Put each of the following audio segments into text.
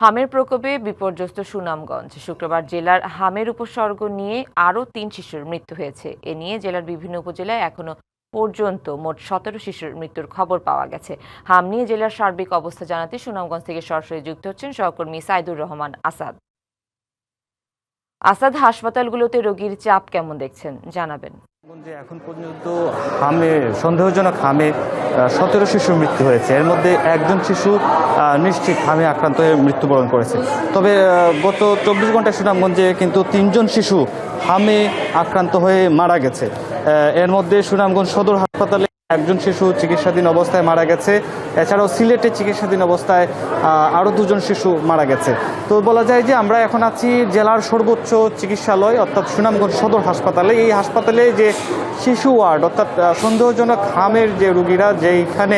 হামের প্রকোপে বিপর্যস্ত সুনামগঞ্জ। শুক্রবার জেলার হামের উপসর্গ নিয়ে আরও ৩ শিশুর মৃত্যু হয়েছে। এ নিয়ে জেলার বিভিন্ন উপজেলায় এখনো পর্যন্ত মোট ১৭ শিশুর মৃত্যুর খবর পাওয়া গেছে। হাম নিয়ে জেলার সার্বিক অবস্থা জানাতে সুনামগঞ্জ থেকে সরাসরি যুক্ত হচ্ছেন সহকর্মী সাইদুর রহমান আসাদ। আসাদ, হাসপাতালগুলোতে রোগীর চাপ কেমন দেখছেন জানাবেন। এখন পর্যন্ত সন্দেহজনক হামে ১৭ শিশুর মৃত্যু হয়েছে। এর মধ্যে একজন শিশু নিশ্চিত হামে আক্রান্ত হয়ে মৃত্যুবরণ করেছে। তবে গত ২৪ ঘন্টায় সুনামগঞ্জে কিন্তু ৩জন শিশু হামে আক্রান্ত হয়ে মারা গেছে। এর মধ্যে সুনামগঞ্জ সদর হাসপাতালে একজন শিশু চিকিৎসাধীন অবস্থায় মারা গেছে। এছাড়াও সিলেটে চিকিৎসাধীন অবস্থায় আরও ২জন শিশু মারা গেছে। তো বলা যায় যে আমরা এখন আছি জেলার সর্বোচ্চ চিকিৎসালয় অর্থাৎ সুনামগঞ্জ সদর হাসপাতালে। এই হাসপাতালে যে শিশু ওয়ার্ড অর্থাৎ সন্দেহজনক হামের যে রোগীরা যেইখানে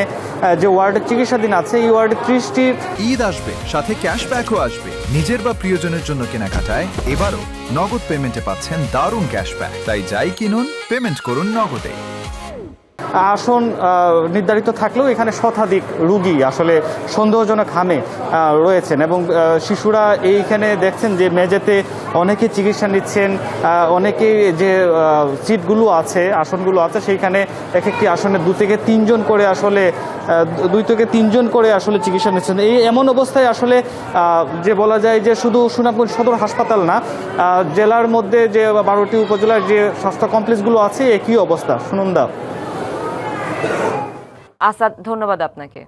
যে ওয়ার্ডে চিকিৎসাধীন আছে, এই ওয়ার্ডে 30টির ঈদ আসবে, সাথে ক্যাশব্যাকও আসবে। নিজের বা প্রিয়জনের জন্য কেনাকাটায় এবারও নগদ পেমেন্টে পাচ্ছেন দারুণ ক্যাশব্যাক। তাই যাই কিনুন, পেমেন্ট করুন নগদে। আসন নির্ধারিত থাকলেও এখানে শতাধিক রোগী আসলে সন্দেহজনক হামে রয়েছেন এবং শিশুরা এইখানে দেখছেন যে মেঝেতে অনেকে চিকিৎসা নিচ্ছেন। অনেকে যে সিটগুলো আছে, আসনগুলো আছে, সেইখানে এক একটি আসনে 2 থেকে 3 জন করে আসলে চিকিৎসা নিচ্ছেন। এমন অবস্থায় আসলে যে বলা যায় যে শুধু সুনামগঞ্জ সদর হাসপাতাল না, জেলার মধ্যে যে 12টি উপজেলার যে স্বাস্থ্য কমপ্লেক্সগুলো আছে একই অবস্থা। সুনন্দা। আসাদ, ধন্যবাদ আপনাকে।